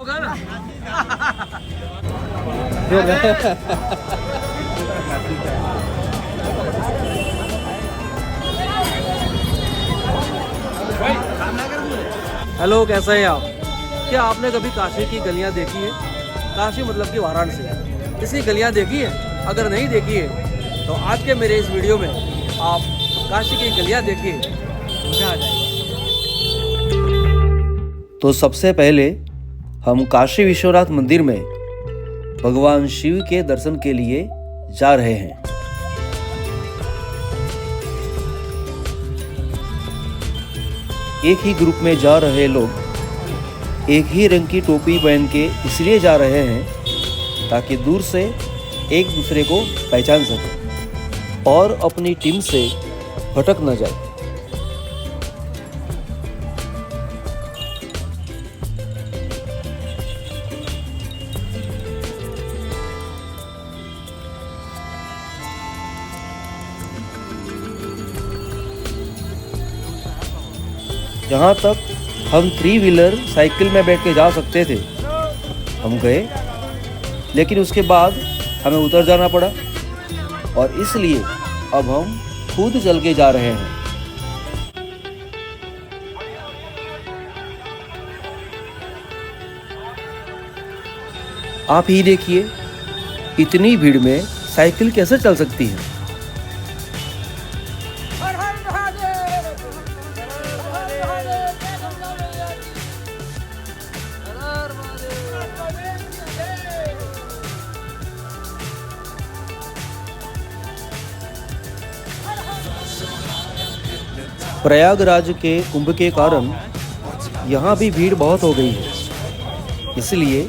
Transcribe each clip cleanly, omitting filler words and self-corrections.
Hello, कैसे हैं आप? क्या आपने कभी काशी की गलियां देखी है? काशी मतलब कि वाराणसी। इसकी गलियां देखी है? अगर नहीं देखी है तो आज के मेरे इस वीडियो में आप काशी की गलियां देखिए, मजा आ जाएगा। तो सबसे पहले हम काशी विश्वनाथ मंदिर में भगवान शिव के दर्शन के लिए जा रहे हैं। एक ही ग्रुप में जा रहे लोग एक ही रंग की टोपी पहन के इसलिए जा रहे हैं ताकि दूर से एक दूसरे को पहचान सके और अपनी टीम से भटक न जाए। जहाँ तक हम 3 व्हीलर साइकिल में बैठ के जा सकते थे हम गए, लेकिन उसके बाद हमें उतर जाना पड़ा और इसलिए अब हम खुद चल के जा रहे हैं। आप ही देखिए, इतनी भीड़ में साइकिल कैसे चल सकती है। प्रयागराज के कुंभ के कारण यहाँ भी भीड़ बहुत हो गई है, इसलिए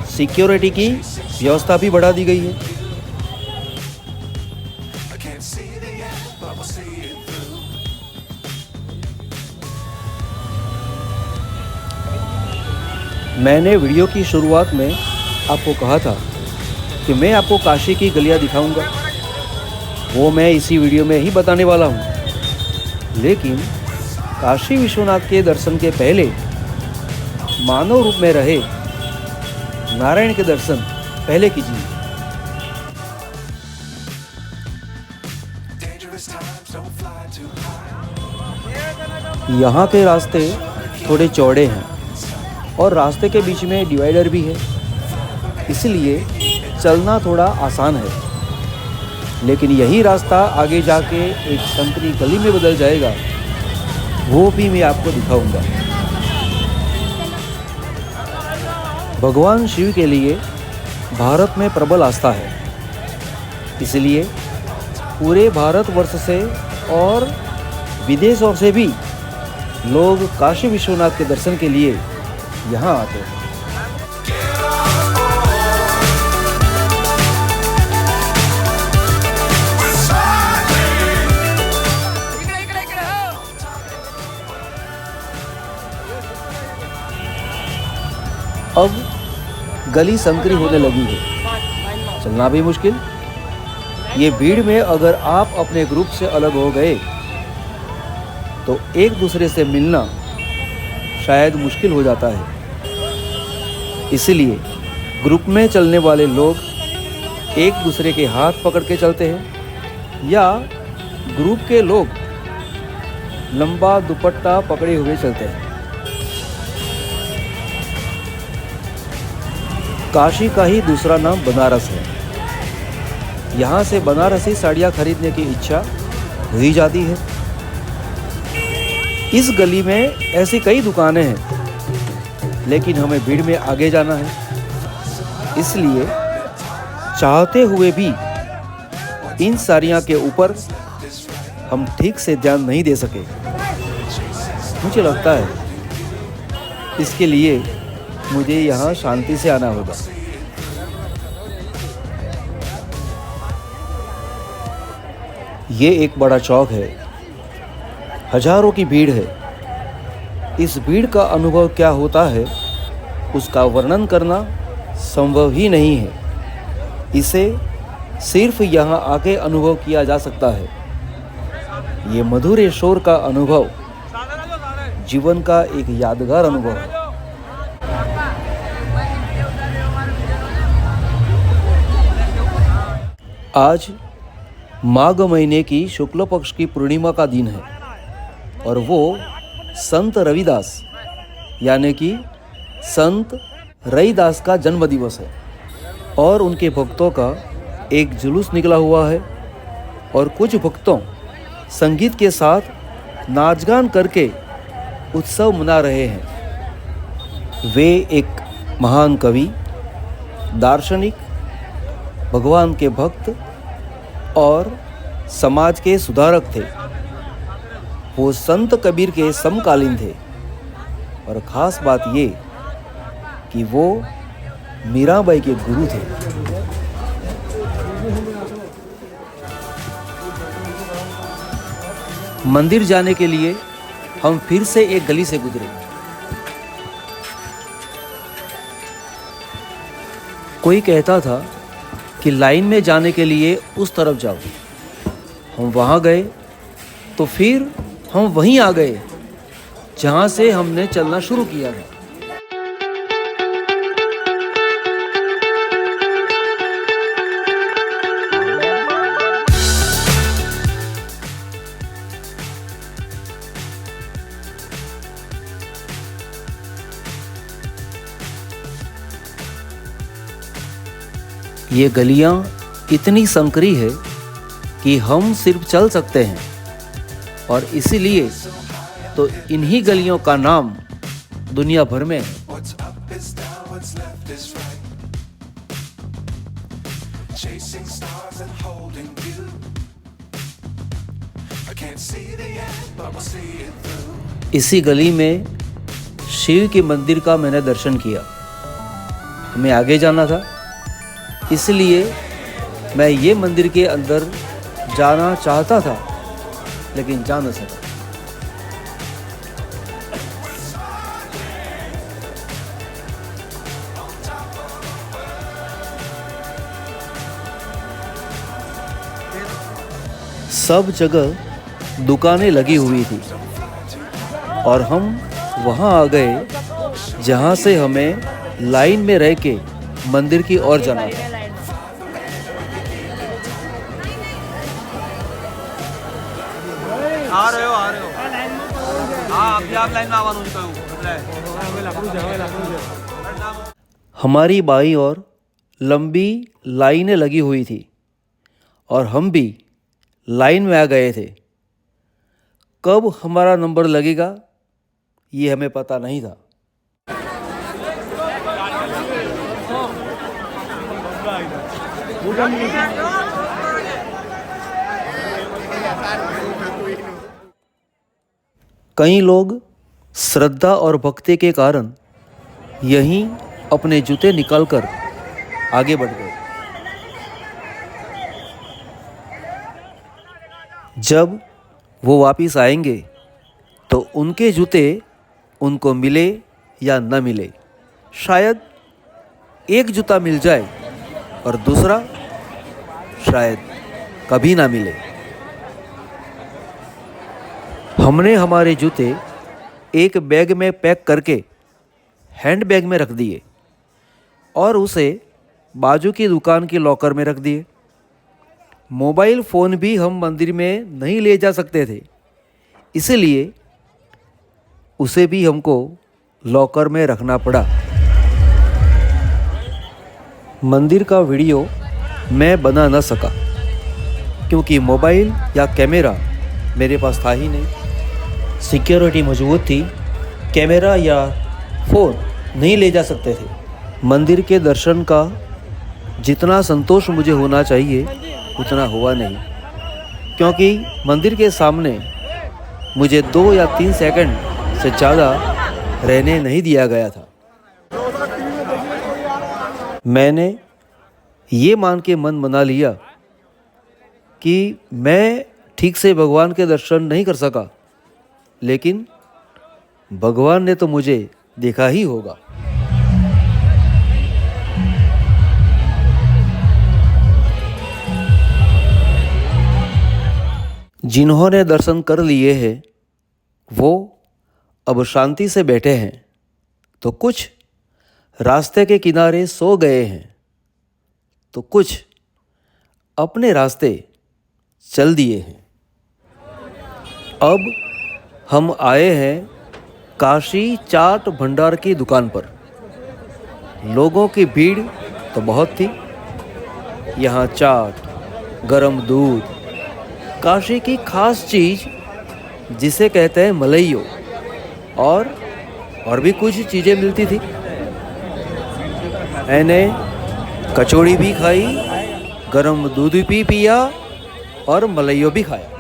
सिक्योरिटी की व्यवस्था भी बढ़ा दी गई है। मैंने वीडियो की शुरुआत में आपको कहा था कि मैं आपको काशी की गलियां दिखाऊंगा, वो मैं इसी वीडियो में ही बताने वाला हूँ। लेकिन काशी विश्वनाथ के दर्शन के पहले मानव रूप में रहे नारायण के दर्शन पहले कीजिए। यहाँ के रास्ते थोड़े चौड़े हैं और रास्ते के बीच में डिवाइडर भी है, इसलिए चलना थोड़ा आसान है। लेकिन यही रास्ता आगे जाके एक संकरी गली में बदल जाएगा, वो भी मैं आपको दिखाऊंगा। भगवान शिव के लिए भारत में प्रबल आस्था है, इसलिए पूरे भारतवर्ष से और विदेशों से भी लोग काशी विश्वनाथ के दर्शन के लिए यहाँ आते हैं। अब गली संकरी होने लगी है, चलना भी मुश्किल। ये भीड़ में अगर आप अपने ग्रुप से अलग हो गए तो एक दूसरे से मिलना शायद मुश्किल हो जाता है। इसलिए ग्रुप में चलने वाले लोग एक दूसरे के हाथ पकड़ के चलते हैं या ग्रुप के लोग लंबा दुपट्टा पकड़े हुए चलते हैं। काशी का ही दूसरा नाम बनारस है। यहाँ से बनारसी साड़ियाँ खरीदने की इच्छा हो ही जाती है। इस गली में ऐसी कई दुकानें हैं, लेकिन हमें भीड़ में आगे जाना है, इसलिए चाहते हुए भी इन साड़ियों के ऊपर हम ठीक से ध्यान नहीं दे सके। मुझे लगता है इसके लिए मुझे यहाँ शांति से आना होगा। ये एक बड़ा चौक है, हजारों की भीड़ है। इस भीड़ का अनुभव क्या होता है उसका वर्णन करना संभव ही नहीं है। इसे सिर्फ यहाँ आके अनुभव किया जा सकता है। ये मधुर शोर का अनुभव जीवन का एक यादगार अनुभव है। आज माघ महीने की शुक्ल पक्ष की पूर्णिमा का दिन है और वो संत रविदास यानी कि संत रविदास का जन्म दिवस है और उनके भक्तों का एक जुलूस निकला हुआ है और कुछ भक्तों संगीत के साथ नाचगान करके उत्सव मना रहे हैं। वे एक महान कवि, दार्शनिक, भगवान के भक्त और समाज के सुधारक थे। वो संत कबीर के समकालीन थे और ख़ास बात ये कि वो मीराबाई के गुरु थे। मंदिर जाने के लिए हम फिर से एक गली से गुजरे। कोई कहता था कि लाइन में जाने के लिए उस तरफ जाओ। हम वहाँ गए तो फिर हम वहीं आ गए जहाँ से हमने चलना शुरू किया था। ये गलियाँ इतनी संकरी है कि हम सिर्फ चल सकते हैं और इसीलिए तो इन्हीं गलियों का नाम दुनिया भर में है। इसी गली में शिव के मंदिर का मैंने दर्शन किया। हमें आगे जाना था, इसलिए मैं ये मंदिर के अंदर जाना चाहता था लेकिन जा न सका। सब जगह दुकानें लगी हुई थी और हम वहाँ आ गए जहाँ से हमें लाइन में रह के मंदिर की ओर जाना था। आ रहे हो हाँ आप लाइन में आवाज़ हमारी बाईं ओर लंबी लाइनें लगी हुई थी और हम भी लाइन में आ गए थे। कब हमारा नंबर लगेगा ये हमें पता नहीं था। कई लोग श्रद्धा और भक्ति के कारण यहीं अपने जूते निकालकर आगे बढ़ गए। जब वो वापस आएंगे तो उनके जूते उनको मिले या न मिले, शायद एक जूता मिल जाए और दूसरा शायद कभी ना मिले। हमने हमारे जूते एक बैग में पैक करके हैंड बैग में रख दिए और उसे बाजू की दुकान के लॉकर में रख दिए। मोबाइल फ़ोन भी हम मंदिर में नहीं ले जा सकते थे, इसलिए उसे भी हमको लॉकर में रखना पड़ा। मंदिर का वीडियो मैं बना न सका क्योंकि मोबाइल या कैमरा मेरे पास था ही नहीं। सिक्योरिटी मजबूत थी, कैमरा या फ़ोन नहीं ले जा सकते थे। मंदिर के दर्शन का जितना संतोष मुझे होना चाहिए उतना हुआ नहीं, क्योंकि मंदिर के सामने मुझे 2 या 3 सेकंड से ज़्यादा रहने नहीं दिया गया था। मैंने ये मान के मन बना लिया कि मैं ठीक से भगवान के दर्शन नहीं कर सका, लेकिन भगवान ने तो मुझे देखा ही होगा। जिन्होंने दर्शन कर लिए हैं वो अब शांति से बैठे हैं, तो कुछ रास्ते के किनारे सो गए हैं, तो कुछ अपने रास्ते चल दिए हैं। अब हम आए हैं काशी चाट भंडार की दुकान पर। लोगों की भीड़ तो बहुत थी। यहाँ चाट, गरम दूध, काशी की खास चीज़ जिसे कहते हैं मलइयो और भी कुछ चीज़ें मिलती थी। मैंने कचौड़ी भी खाई, गरम दूध भी पिया और मलइयो भी खाया।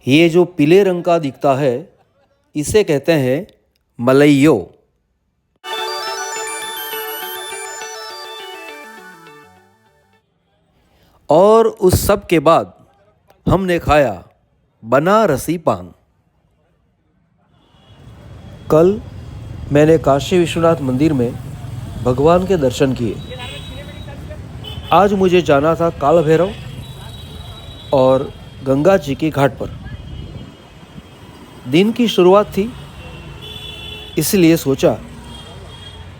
ये जो पीले रंग का दिखता है इसे कहते हैं मलइयो। और उस सब के बाद हमने खाया बनारसी पान। कल मैंने काशी विश्वनाथ मंदिर में भगवान के दर्शन किए। आज मुझे जाना था काल भैरव और गंगा जी के घाट पर। दिन की शुरुआत थी, इसलिए सोचा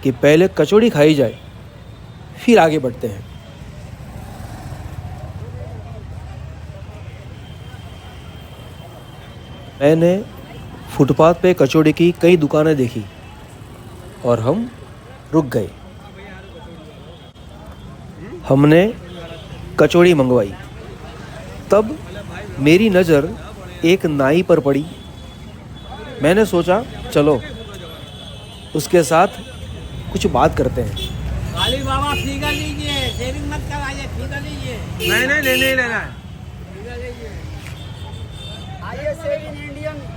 कि पहले कचौड़ी खाई जाए, फिर आगे बढ़ते हैं। मैंने फुटपाथ पे कचौड़ी की कई दुकानें देखी और हम रुक गए। हमने कचौड़ी मंगवाई। तब मेरी नज़र एक नाई पर पड़ी। मैंने सोचा चलो उसके साथ कुछ बात करते हैं। खाली बाबा फीका लीजिए, शेविंग मत कराइए, फीका लीजिए। नहीं नहीं लेना है। फीका लीजिए। आइए शेविंग इंडियन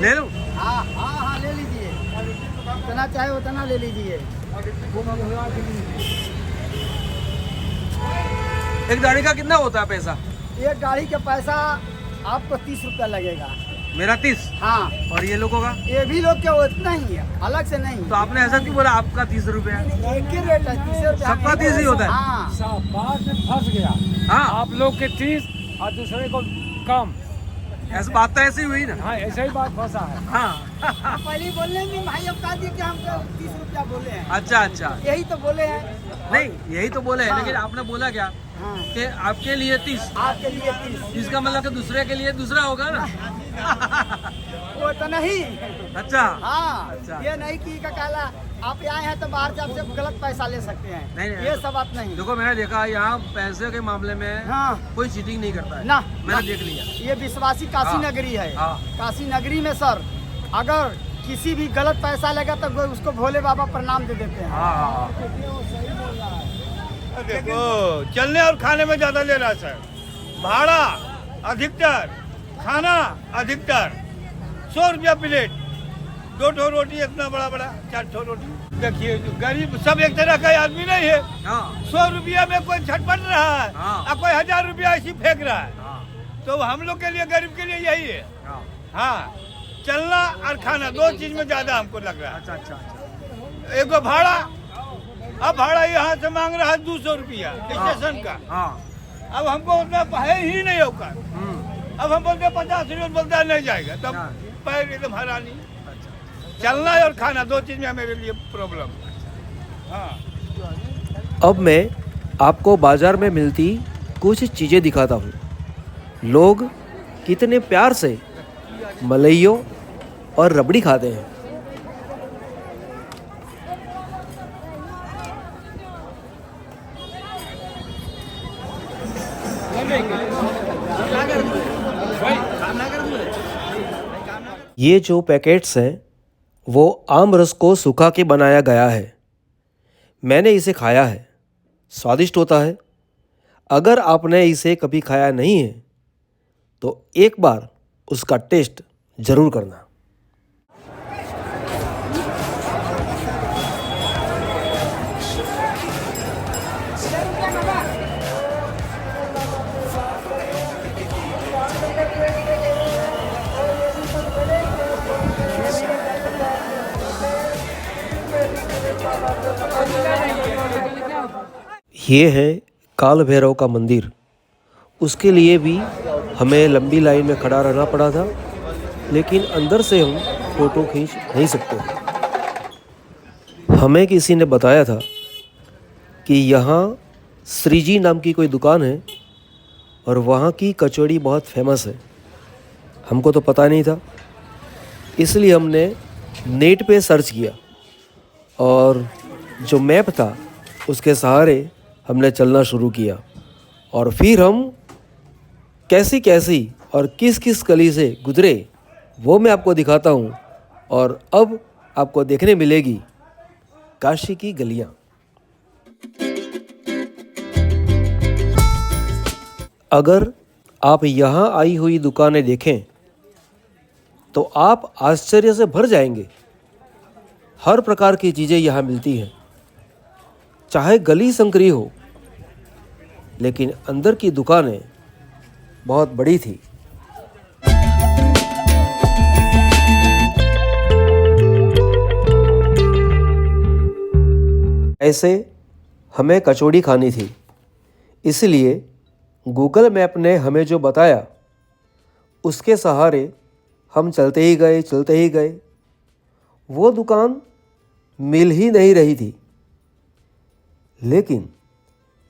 ले लो। हाँ ले लीजिए, जितना चाहे उतना ले लीजिए। एक दाढ़ी का कितना होता है पैसा? एक दाढ़ी का पैसा आपको 30 रुपया लगेगा। मेरा 30? हाँ। और ये लोगों का? ये भी लोग क्या उतना ही है, अलग से नहीं। तो आपने ऐसा क्यों बोला आपका 30 रुपया? एक ही रेट है, 30 रुपया। सबका 30 ही होता है? हाँ। बात में फंस गया। हाँ। आप लोग के 30 और दूसरे को कम। ऐसी बात तो ऐसी हुई ना? हाँ, ऐसे ही बात फंसा है। हाँ। पहले बोलने में भाई अब कहा दिया कि हम 30 रुपया बोले हैं। अच्छा। यही तो बोले हैं। नहीं, यही तो बोले हैं। लेकिन आपने बोला क्या कि आपके लिए 30? आपके लिए 30। इसका मतलब कि दूसरे के लिए दूसरा होगा ना? वो तो नहीं। अच्छा। हाँ। अच्छा। ये नहीं कि काला आप आए हैं तो बाहर से आपसे गलत पैसा ले सकते हैं। नहीं, ये सब बात नहीं। देखो मैंने देखा यहाँ पैसे के मामले में कोई चीटिंग नहीं करता है ना। मैंने देख लिया। ये विश्वासी काशी नगरी है। काशी नगरी में सर अगर किसी भी गलत पैसा लगा तो उसको भोले बाबा प्रणाम दे देते हैं। देखो चलने और खाने में ज्यादा ले रहा है सर। भाड़ा अधिकतर, खाना अधिकतर। 100 रुपया प्लेट, 2 ठो रोटी, इतना बड़ा 4 ठो रोटी। देखिए गरीब सब एक तरह का आदमी नहीं है। 100 रुपया में कोई छटपट रहा है और कोई 1000 रुपया ऐसी फेंक रहा है। तो हम लोग के लिए गरीब के लिए यही है। हाँ, चलना और खाना 2 चीज में ज्यादा हमको लग रहा है। अच्छा। एक भाड़ा, अब भाड़ा यहाँ से मांग रहा है 200 रुपया स्टेशन का। अब हमको उतना है ही नहीं होगा। अब हम बोलते 50 रुपये, बोलता नहीं जाएगा। तब पैर एकदम हरानी। चलना और खाना 2 चीज में मेरे लिए प्रॉब्लम। हाँ। अब मैं आपको बाजार में मिलती कुछ चीज़ें दिखाता हूँ। लोग कितने प्यार से मलइयो और रबड़ी खाते हैं। ये जो पैकेट्स हैं वो आम रस को सुखा के बनाया गया है। मैंने इसे खाया है, स्वादिष्ट होता है। अगर आपने इसे कभी खाया नहीं है तो एक बार उसका टेस्ट ज़रूर करना। ये है काल भैरव का मंदिर। उसके लिए भी हमें लंबी लाइन में खड़ा रहना पड़ा था, लेकिन अंदर से हम फ़ोटो खींच नहीं सकते। हमें किसी ने बताया था कि यहाँ श्रीजी नाम की कोई दुकान है और वहाँ की कचौड़ी बहुत फेमस है। हमको तो पता नहीं था, इसलिए हमने नेट पे सर्च किया और जो मैप था उसके सहारे हमने चलना शुरू किया। और फिर हम कैसी कैसी और किस किस गली से गुजरे वो मैं आपको दिखाता हूँ। और अब आपको देखने मिलेगी काशी की गलियाँ। अगर आप यहाँ आई हुई दुकानें देखें तो आप आश्चर्य से भर जाएंगे। हर प्रकार की चीज़ें यहाँ मिलती हैं, चाहे गली संकरी हो, लेकिन अंदर की दुकानें बहुत बड़ी थी। ऐसे हमें कचौड़ी खानी थी, इसलिए गूगल मैप ने हमें जो बताया उसके सहारे हम चलते ही गए। वो दुकान मिल ही नहीं रही थी, लेकिन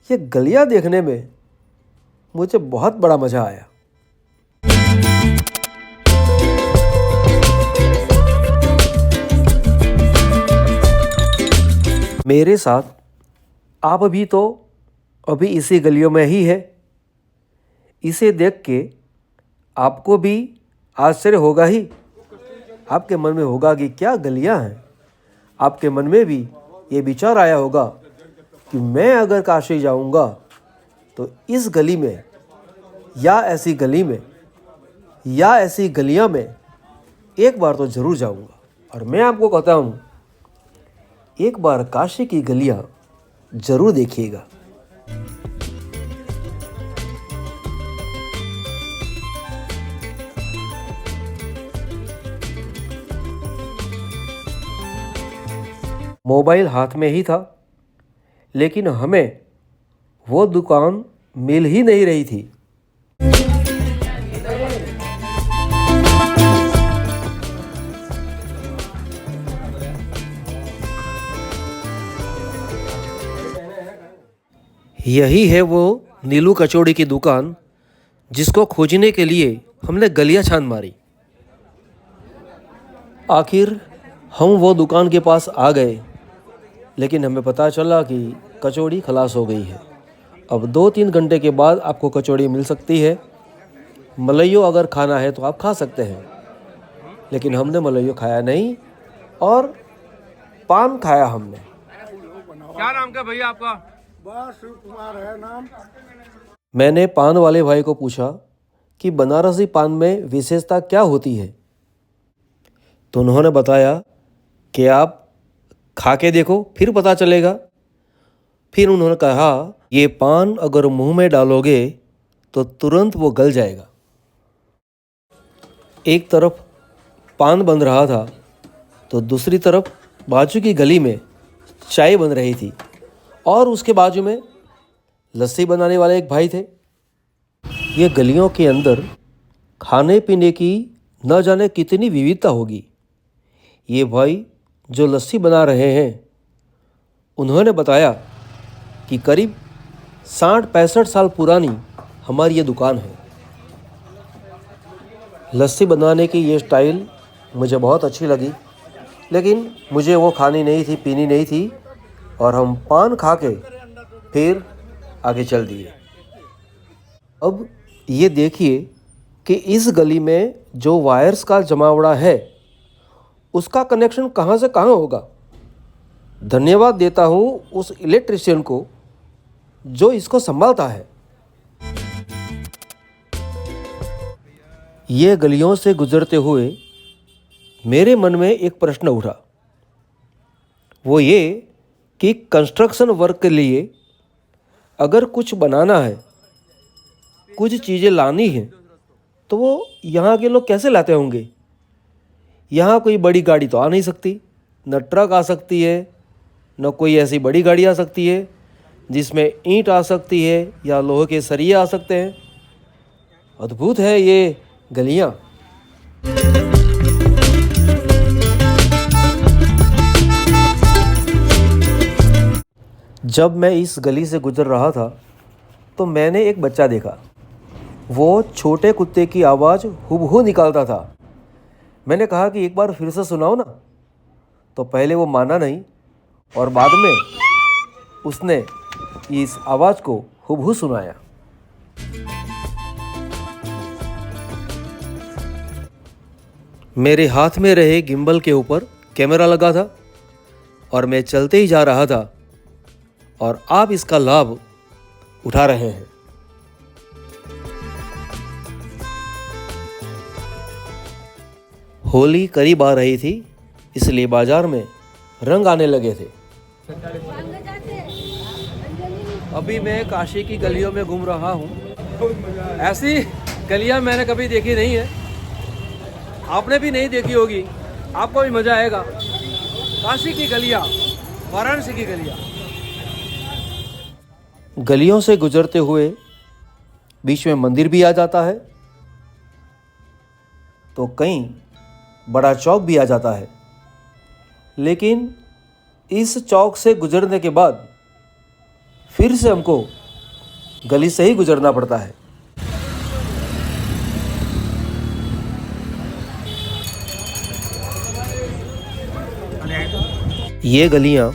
ये गलियां देखने में मुझे बहुत बड़ा मज़ा आया। मेरे साथ आप भी तो अभी इसी गलियों में ही है। इसे देख के आपको भी आश्चर्य होगा ही। आपके मन में होगा कि क्या गलियां हैं। आपके मन में भी ये विचार आया होगा कि मैं अगर काशी जाऊंगा तो इस गली में या ऐसी गली में या ऐसी गलियां में एक बार तो ज़रूर जाऊंगा। और मैं आपको कहता हूँ, एक बार काशी की गलियां ज़रूर देखिएगा। मोबाइल हाथ में ही था, लेकिन हमें वो दुकान मिल ही नहीं रही थी। यही है वो नीलू कचौड़ी की दुकान जिसको खोजने के लिए हमने गलियां छान मारी। आखिर हम वो दुकान के पास आ गए, लेकिन हमें पता चला कि कचौड़ी खलास हो गई है। अब 2-3 घंटे के बाद आपको कचौड़ी मिल सकती है। मलइयो अगर खाना है तो आप खा सकते हैं, लेकिन हमने मलइयो खाया नहीं और पान खाया हमने। क्या नाम का भैया आपका? बस शिव कुमार है नाम। मैंने पान वाले भाई को पूछा कि बनारसी पान में विशेषता क्या होती है, तो उन्होंने बताया कि आप खा के देखो फिर पता चलेगा। फिर उन्होंने कहा, ये पान अगर मुंह में डालोगे तो तुरंत वो गल जाएगा। एक तरफ पान बन रहा था तो दूसरी तरफ बाजू की गली में चाय बन रही थी और उसके बाजू में लस्सी बनाने वाले एक भाई थे। ये गलियों के अंदर खाने पीने की न जाने कितनी विविधता होगी। ये भाई जो लस्सी बना रहे हैं, उन्होंने बताया कि करीब 60-65 साल पुरानी हमारी ये दुकान है। लस्सी बनाने की ये स्टाइल मुझे बहुत अच्छी लगी, लेकिन मुझे वो खानी नहीं थी, पीनी नहीं थी, और हम पान खा के फिर आगे चल दिए। अब ये देखिए कि इस गली में जो वायर्स का जमावड़ा है उसका कनेक्शन कहाँ से कहाँ होगा। धन्यवाद देता हूँ उस इलेक्ट्रिशियन को जो इसको संभालता है। ये गलियों से गुजरते हुए मेरे मन में एक प्रश्न उठा, वो ये कि कंस्ट्रक्शन वर्क के लिए अगर कुछ बनाना है, कुछ चीज़ें लानी हैं, तो वो यहाँ के लोग कैसे लाते होंगे। यहाँ कोई बड़ी गाड़ी तो आ नहीं सकती, न ट्रक आ सकती है, न कोई ऐसी बड़ी गाड़ी आ सकती है जिसमें ईंट आ सकती है या लोहे के सरिये आ सकते हैं। अद्भुत है ये गलियाँ। जब मैं इस गली से गुजर रहा था तो मैंने एक बच्चा देखा। वो छोटे कुत्ते की आवाज़ हुबहू निकालता था। मैंने कहा कि एक बार फिर से सुनाओ ना। तो पहले वो माना नहीं और बाद में उसने इस आवाज़ को हुबहू सुनाया। मेरे हाथ में रहे गिम्बल के ऊपर कैमरा लगा था और मैं चलते ही जा रहा था और आप इसका लाभ उठा रहे हैं। होली करीब आ रही थी, इसलिए बाजार में रंग आने लगे थे। अभी मैं काशी की गलियों में घूम रहा हूँ। ऐसी गलियाँ मैंने कभी देखी नहीं है, आपने भी नहीं देखी होगी, आपको भी मज़ा आएगा। काशी की गलियाँ, वाराणसी की गलियाँ। गलियों से गुजरते हुए बीच में मंदिर भी आ जाता है, तो कहीं बड़ा चौक भी आ जाता है। लेकिन इस चौक से गुजरने के बाद फिर से हमको गली से ही गुजरना पड़ता है। ये गलियां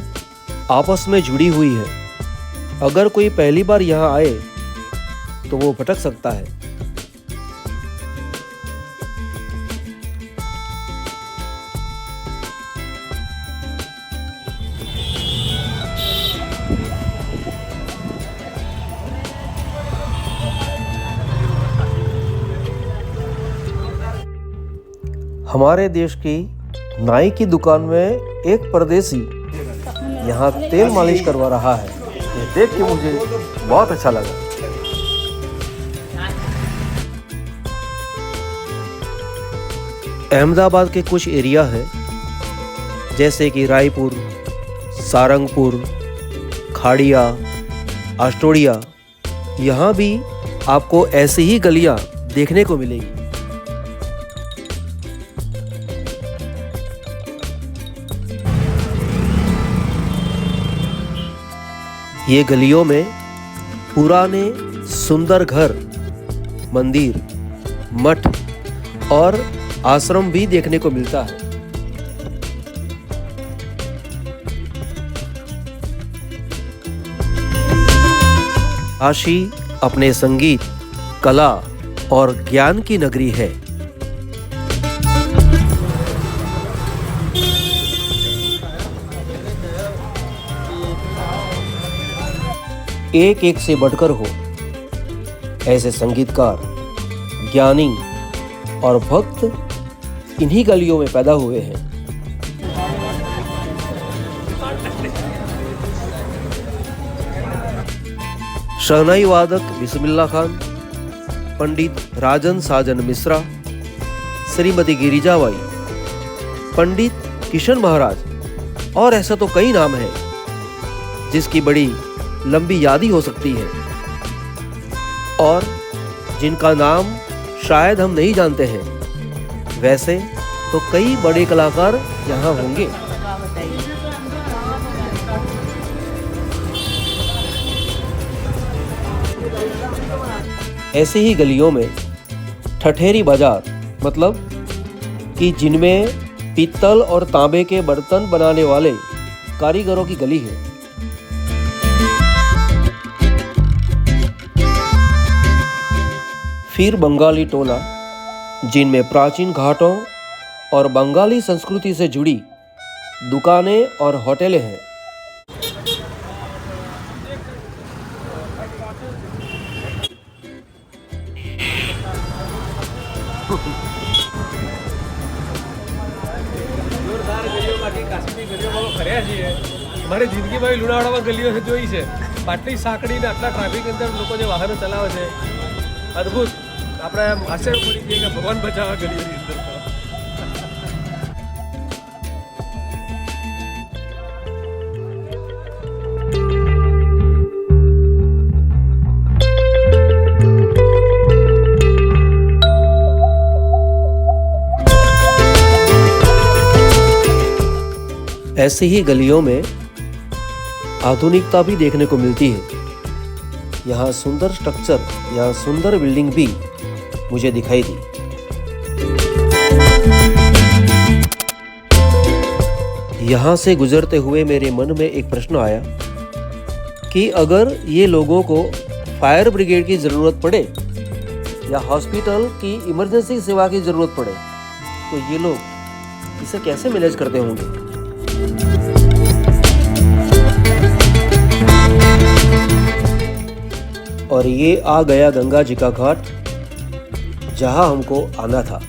आपस में जुड़ी हुई है। अगर कोई पहली बार यहाँ आए तो वो भटक सकता है। हमारे देश की नाई की दुकान में एक परदेसी यहाँ तेल मालिश करवा रहा है। ये देख के मुझे बहुत अच्छा लगा। अहमदाबाद के कुछ एरिया है जैसे कि रायपुर, सारंगपुर, खाड़िया, आस्टोडिया, यहाँ भी आपको ऐसी ही गलियाँ देखने को मिलेगी। ये गलियों में पुराने सुंदर घर, मंदिर, मठ और आश्रम भी देखने को मिलता है। काशी अपने संगीत, कला और ज्ञान की नगरी है। एक एक से बढ़कर हो ऐसे संगीतकार, ज्ञानी और भक्त इन्हीं गलियों में पैदा हुए हैं। शहनाई वादक बिस्मिल्लाह खान, पंडित राजन साजन मिश्रा, श्रीमती गिरिजाबाई, पंडित किशन महाराज और ऐसा तो कई नाम हैं जिसकी बड़ी लंबी याद ही हो सकती है और जिनका नाम शायद हम नहीं जानते हैं। वैसे तो कई बड़े कलाकार यहाँ होंगे। ऐसे ही गलियों में ठठेरी बाजार, मतलब कि जिनमें पीतल और तांबे के बर्तन बनाने वाले कारीगरों की गली है। फिर बंगाली टोला, जिनमें प्राचीन घाटों और बंगाली संस्कृति से जुड़ी दुकानें और होटलें हैं। જોરદાર ગલીઓ બાકી કાશીની ગલીઓમાં ફર્યા છીએ। મારી જિંદગીમાં લુણાવાડામાં ગલીઓ જોઈ છે। આટલી સાંકડી ને આટલા ટ્રાફિક અંદર લોકો જે વાહનો ચલાવે છે, અદ્ભુત। આપણે આમ આશ્ચર્ય પડી જઈએ કે ભગવાન બચાવવા ગલીઓની અંદર। ऐसी ही गलियों में आधुनिकता भी देखने को मिलती है। यहाँ सुंदर स्ट्रक्चर या सुंदर बिल्डिंग भी मुझे दिखाई दी। यहाँ से गुजरते हुए मेरे मन में एक प्रश्न आया कि अगर ये लोगों को फायर ब्रिगेड की ज़रूरत पड़े या हॉस्पिटल की इमरजेंसी सेवा की ज़रूरत पड़े तो ये लोग इसे कैसे मैनेज करते होंगे। और ये आ गया गंगा जी का घाट जहां हमको आना था।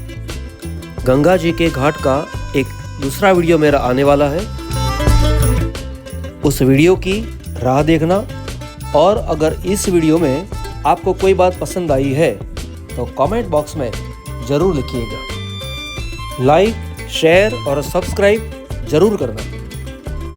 गंगा जी के घाट का एक दूसरा वीडियो मेरा आने वाला है, उस वीडियो की राह देखना। और अगर इस वीडियो में आपको कोई बात पसंद आई है तो कमेंट बॉक्स में ज़रूर लिखिएगा। लाइक, शेयर और सब्सक्राइब ज़रूर करना।